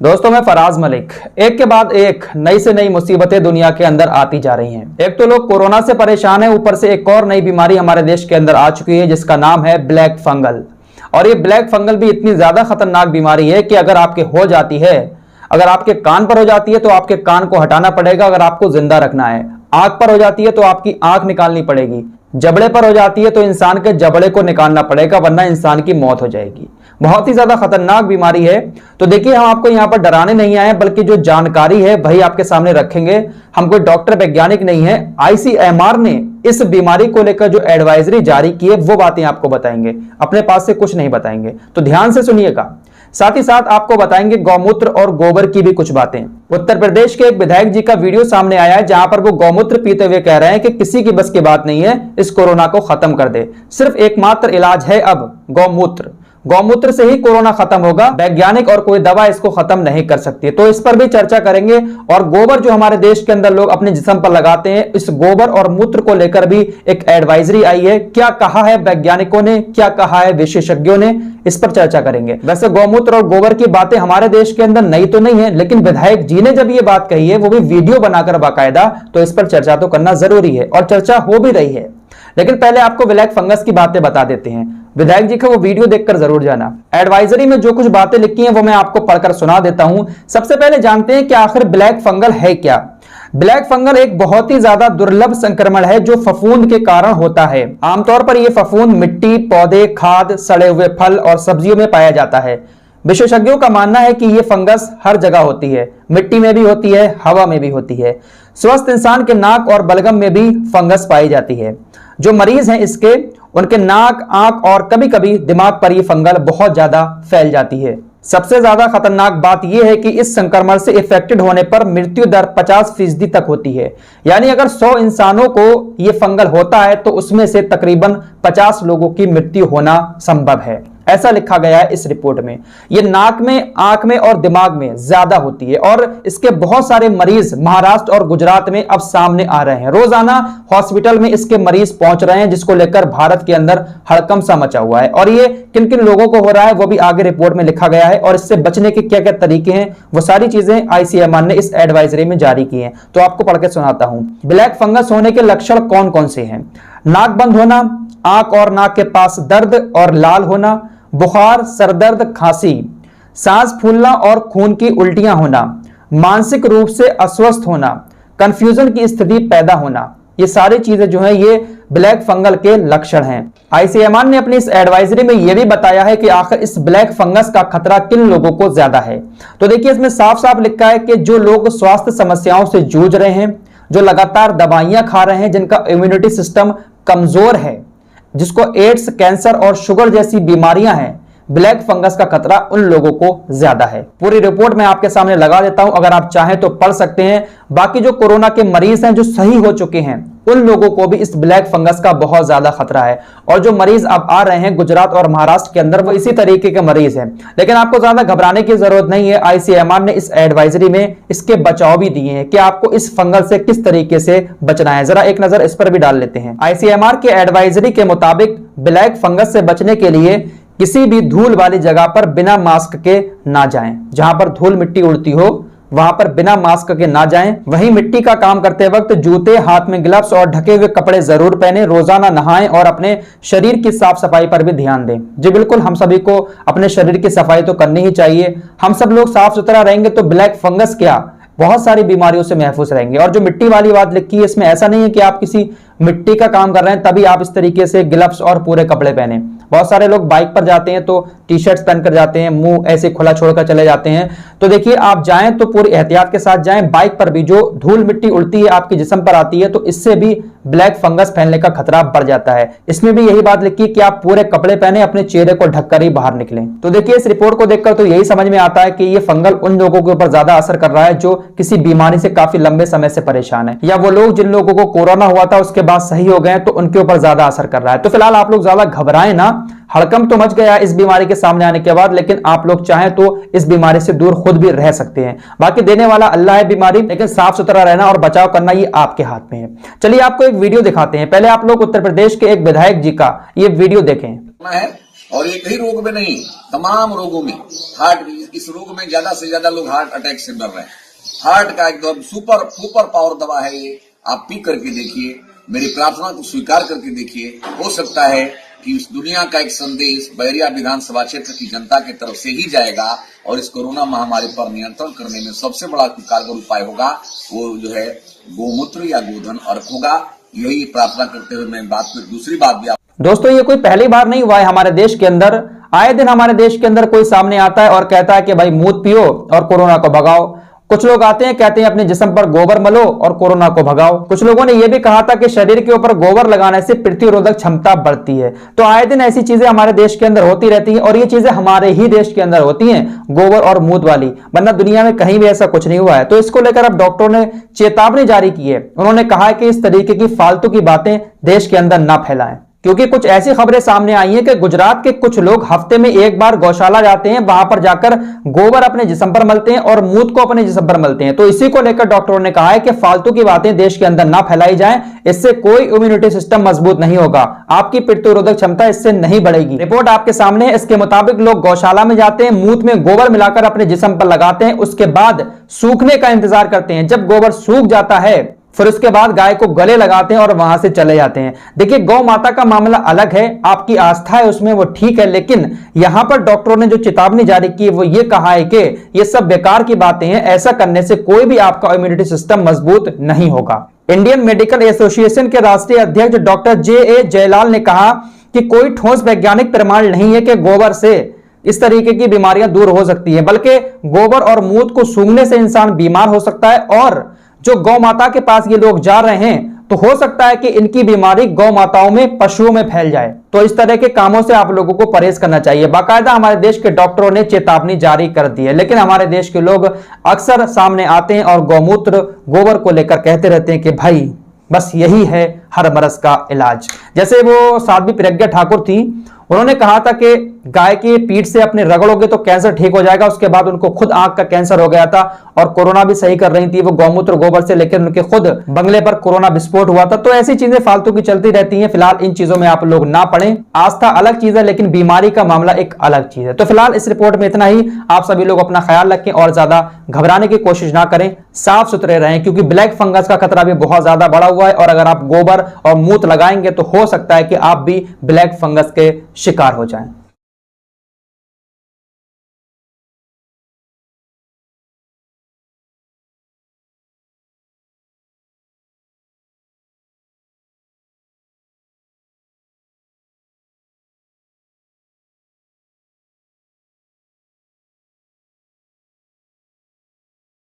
दोस्तों मैं फराज मलिक। एक के बाद एक नई से नई मुसीबतें दुनिया के अंदर आती जा रही हैं। एक तो लोग कोरोना से परेशान हैं, ऊपर से एक और नई बीमारी हमारे देश के अंदर आ चुकी है जिसका नाम है ब्लैक फंगल। और ये ब्लैक फंगल भी इतनी ज्यादा खतरनाक बीमारी है कि अगर आपके हो जाती है, अगर आपके कान पर हो जाती है तो आपके कान को हटाना पड़ेगा अगर आपको जिंदा रखना है। आंख पर हो जाती है तो आपकी आंख निकालनी पड़ेगी। जबड़े पर हो जाती है तो इंसान के जबड़े को निकालना पड़ेगा, वरना इंसान की मौत हो जाएगी। बहुत ही ज्यादा खतरनाक बीमारी है। तो देखिए, हम आपको यहां पर डराने नहीं आए, बल्कि जो जानकारी है वही आपके सामने रखेंगे। हम कोई डॉक्टर वैज्ञानिक नहीं है। आईसीएमआर ने इस बीमारी को लेकर जो एडवाइजरी जारी की है वो बातें आपको बताएंगे, अपने पास से कुछ नहीं बताएंगे। तो ध्यान से सुनिएगा। साथ ही साथ आपको बताएंगे गौमूत्र और गोबर की भी कुछ बातें। उत्तर प्रदेश के एक विधायक जी का वीडियो सामने आया है जहां पर वो गौमूत्र पीते हुए कह रहे हैं कि किसी की बस की बात नहीं है इस कोरोना को खत्म कर दे। सिर्फ एकमात्र इलाज है अब गौमूत्र। गौमूत्र से ही कोरोना खत्म होगा। वैज्ञानिक और कोई दवा इसको खत्म नहीं कर सकती। तो इस पर भी चर्चा करेंगे। और गोबर जो हमारे देश के अंदर लोग अपने जिस्म पर लगाते हैं, इस गोबर और मूत्र को लेकर भी एक एडवाइजरी आई है। क्या कहा है वैज्ञानिकों ने, क्या कहा है विशेषज्ञों ने, इस पर चर्चा करेंगे। वैसे गौमूत्र और गोबर की बातें हमारे देश के अंदर नई तो नहीं है, लेकिन विधायक जी ने जब ये बात कही है, वो भी वीडियो बनाकर बाकायदा, तो इस पर चर्चा तो करना जरूरी है और चर्चा हो भी रही है। लेकिन पहले आपको ब्लैक फंगस की बातें बता देते हैं। विधायक जी का वो वीडियो देखकर जरूर जाना। एडवाइजरी में जो कुछ बातें लिखी हैं वो मैं आपको पढ़कर सुना देता हूं। सबसे पहले जानते हैं कि आखिर ब्लैक फंगल है क्या। ब्लैक फंगल एक बहुत ही ज्यादा दुर्लभ संक्रमण है जो फफूंद के कारण होता है। आमतौर पर यह फफूंद मिट्टी, पौधे, खाद, सड़े हुए फल और सब्जियों में पाया जाता है। विशेषज्ञों का मानना है कि यह फंगस हर जगह होती है, मिट्टी में भी होती है, हवा में भी होती है। स्वस्थ इंसान के नाक और बलगम में भी फंगस पाई जाती है। जो मरीज हैं इसके, उनके नाक, आंख और कभी कभी दिमाग पर यह फंगल बहुत ज्यादा फैल जाती है। सबसे ज्यादा खतरनाक बात यह है कि इस संक्रमण से इफेक्टेड होने पर मृत्यु दर 50% तक होती है। यानी अगर 100 इंसानों को यह फंगल होता है तो उसमें से तकरीबन 50 लोगों की मृत्यु होना संभव है। ऐसा लिखा गया है इस रिपोर्ट में। यह नाक में, आंख में और दिमाग में ज्यादा होती है और इसके बहुत सारे मरीज महाराष्ट्र और गुजरात में अब सामने आ रहे हैं। रोजाना हॉस्पिटल में इसके मरीज पहुंच रहे हैं, जिसको लेकर भारत के अंदर हड़कंप सा मचा हुआ है। और ये किन किन लोगों को हो रहा है वो भी आगे रिपोर्ट में लिखा गया है और इससे बचने के क्या क्या तरीके हैं वो सारी चीजें आईसीएमआर ने इस एडवाइजरी में जारी की है। तो आपको पढ़ के सुनाता हूं। ब्लैक फंगस होने के लक्षण कौन कौन से हैं। नाक बंद होना, आंख और नाक के पास दर्द और लाल होना, बुखार, सरदर्द, खांसी, सांस फूलना और खून की उल्टियां होना, मानसिक रूप से अस्वस्थ होना, कंफ्यूजन की स्थिति पैदा होना, ये सारी चीजें जो हैं ये ब्लैक फंगल के लक्षण हैं। आईसीएमआर ने अपनी इस एडवाइजरी में यह भी बताया है कि आखिर इस ब्लैक फंगस का खतरा किन लोगों को ज्यादा है। तो देखिए, इसमें साफ साफ लिखा है कि जो लोग स्वास्थ्य समस्याओं से जूझ रहे हैं, जो लगातार दवाइयां खा रहे हैं, जिनका इम्यूनिटी सिस्टम कमजोर है, जिसको एड्स, कैंसर और शुगर जैसी बीमारियां हैं, ब्लैक फंगस का खतरा उन लोगों को ज्यादा है। पूरी रिपोर्ट मैं आपके सामने लगा देता हूं, अगर आप चाहें तो पढ़ सकते हैं। बाकी जो कोरोना के मरीज हैं जो सही हो चुके हैं, उन लोगों को भी इस ब्लैक फंगस का बहुत ज्यादा खतरा है। और जो मरीज अब आ रहे हैं गुजरात और महाराष्ट्र के अंदर, वो इसी तरीके के मरीज हैं। लेकिन आपको ज्यादा घबराने की जरूरत नहीं है। आईसीएमआर ने इस एडवाइजरी में इसके बचाव भी दिए हैं कि आपको इस फंगल से किस तरीके से बचना है। जरा एक नजर इस पर भी डाल लेते हैं। आईसीएमआर के एडवाइजरी के मुताबिक ब्लैक फंगस से बचने के लिए किसी भी धूल वाली जगह पर बिना मास्क के ना जाएं। जहां पर धूल मिट्टी उड़ती हो वहां पर बिना मास्क के ना जाएं। वहीं मिट्टी का काम करते वक्त जूते, हाथ में ग्लव्स और ढके हुए कपड़े जरूर पहने। रोजाना नहाएं और अपने शरीर की साफ सफाई पर भी ध्यान दें। जी बिल्कुल, हम सभी को अपने शरीर की सफाई तो करनी ही चाहिए। हम सब लोग साफ सुथरा रहेंगे तो ब्लैक फंगस क्या, बहुत सारी बीमारियों से महफूज रहेंगे। और जो मिट्टी वाली बात लिखी है, इसमें ऐसा नहीं है कि आप किसी मिट्टी का काम कर रहे हैं तभी आप इस तरीके से ग्लव्स और पूरे कपड़े पहने। बहुत सारे लोग बाइक पर जाते हैं तो टी शर्ट्स पहनकर जाते हैं, मुंह ऐसे खुला छोड़कर चले जाते हैं। तो देखिए, आप जाएं तो पूरी एहतियात के साथ जाएं। बाइक पर भी जो धूल मिट्टी उड़ती है आपके जिस्म पर आती है, तो इससे भी ब्लैक फंगस फैलने का खतरा बढ़ जाता है। इसमें भी यही बात लिखी कि आप पूरे कपड़े पहने, अपने चेहरे को ढककर ही बाहर निकलें। तो देखिए, इस रिपोर्ट को देखकर तो यही समझ में आता है कि ये फंगल उन लोगों के ऊपर ज्यादा असर कर रहा है जो किसी बीमारी से काफी लंबे समय से परेशान है, या वो लोग जिन लोगों को कोरोना हुआ था उसके बाद सही हो गए तो उनके ऊपर ज्यादा असर कर रहा है। तो फिलहाल आप लोग ज्यादा घबराएं ना। हड़कंप तो मच गया इस बीमारी के सामने आने के बाद, लेकिन आप लोग चाहें तो इस बीमारी से दूर खुद भी रह सकते हैं। बाकी देने वाला अल्लाह है बीमारी, लेकिन साफ सुथरा रहना और बचाव करना ये आपके हाथ में है। चलिए आपको एक वीडियो दिखाते हैं। पहले आप लोग उत्तर प्रदेश के एक विधायक जी का ये वीडियो देखें। और एक ही रोग में नहीं, तमाम रोगों में, हार्ट, इस रोग में ज्यादा से ज्यादा लोग हार्ट अटैक से मर रहे हैं। हार्ट का एकदम सुपर पावर दवा है ये, आप पी करके देखिए, मेरी प्रार्थना को स्वीकार करके देखिए। हो सकता है कि इस दुनिया का एक संदेश बैरिया विधानसभा क्षेत्र की जनता की तरफ से ही जाएगा और इस कोरोना महामारी पर नियंत्रण करने में सबसे बड़ा कारगर उपाय होगा वो जो है गोमूत्र या गोधन अर्क होगा। यही प्रार्थना करते हुए मैं बात को दूसरी बात भी दोस्तों, ये कोई पहली बार नहीं हुआ है हमारे देश के अंदर। आए दिन हमारे देश के अंदर कोई सामने आता है और कहता है कि भाई मूत पियो और कोरोना को भगाओ। कुछ लोग आते हैं, कहते हैं अपने जिस्म पर गोबर मलो और कोरोना को भगाओ। कुछ लोगों ने यह भी कहा था कि शरीर के ऊपर गोबर लगाने से प्रतिरोधक क्षमता बढ़ती है। तो आए दिन ऐसी चीजें हमारे देश के अंदर होती रहती हैं और ये चीजें हमारे ही देश के अंदर होती हैं, गोबर और मूत वाली, वरना दुनिया में कहीं भी ऐसा कुछ नहीं हुआ है। तो इसको लेकर अब डॉक्टरों ने चेतावनी जारी की है। उन्होंने कहा है कि इस तरीके की फालतू की बातें देश के अंदर ना फैलाएं, क्योंकि कुछ ऐसी खबरें सामने आई हैं कि गुजरात के कुछ लोग हफ्ते में एक बार गौशाला जाते हैं, वहां पर जाकर गोबर अपने जिस्म पर मलते हैं और मूत को अपने जिस्म पर मलते हैं। तो इसी को लेकर डॉक्टरों ने कहा है कि फालतू की बातें देश के अंदर ना फैलाई जाएं, इससे कोई इम्यूनिटी सिस्टम मजबूत नहीं होगा, आपकी प्रतिरोधक क्षमता इससे नहीं बढ़ेगी। रिपोर्ट आपके सामने है। इसके मुताबिक लोग गौशाला में जाते हैं, मूत में गोबर मिलाकर अपने जिस्म पर लगाते हैं, उसके बाद सूखने का इंतजार करते हैं। जब गोबर सूख जाता है फिर उसके बाद गाय को गले लगाते हैं और वहां से चले जाते हैं। देखिए, गौ माता का मामला अलग है, आपकी आस्था है उसमें, वो ठीक है, लेकिन यहां पर डॉक्टरों ने जो चेतावनी जारी की वो ये कहा है कि ये सब बेकार की बातें हैं, ऐसा करने से कोई भी आपका इम्यूनिटी सिस्टम मजबूत नहीं होगा। इंडियन मेडिकल एसोसिएशन के राष्ट्रीय अध्यक्ष डॉक्टर जे.ए. जयलाल ने कहा कि कोई ठोस वैज्ञानिक प्रमाण नहीं है कि गोबर से इस तरीके की बीमारियां दूर हो सकती हैं, बल्कि गोबर और मूत को सूंघने से इंसान बीमार हो सकता है और जो गौ माता के पास ये लोग जा रहे हैं तो हो सकता है कि इनकी बीमारी गौ माताओं में, पशुओं में फैल जाए। तो इस तरह के कामों से आप लोगों को परहेज करना चाहिए। बाकायदा हमारे देश के डॉक्टरों ने चेतावनी जारी कर दी है, लेकिन हमारे देश के लोग अक्सर सामने आते हैं और गौमूत्र, गोबर को लेकर कहते रहते हैं कि भाई बस यही है हर मरज का इलाज। जैसे वो साध्वी प्रज्ञा ठाकुर थी, उन्होंने कहा था कि गाय की पीठ से अपने रगड़ोगे तो कैंसर ठीक हो जाएगा। उसके बाद उनको खुद आंख का कैंसर हो गया था और कोरोना भी सही कर रही थी वो गौमूत्र गोबर से, लेकिन उनके खुद बंगले पर कोरोना विस्फोट हुआ था। तो ऐसी चीजें फालतू की चलती रहती हैं। फिलहाल इन चीजों में आप लोग ना पड़ें। आस्था अलग चीज है, लेकिन बीमारी का मामला एक अलग चीज है। तो फिलहाल इस रिपोर्ट में इतना ही। आप सभी लोग अपना ख्याल रखें और ज्यादा घबराने की कोशिश ना करें, साफ सुथरे रहें, क्योंकि ब्लैक फंगस का खतरा भी बहुत ज्यादा बढ़ा हुआ है और अगर आप गोबर और मूत लगाएंगे तो हो सकता है कि आप भी ब्लैक फंगस के शिकार हो जाएं।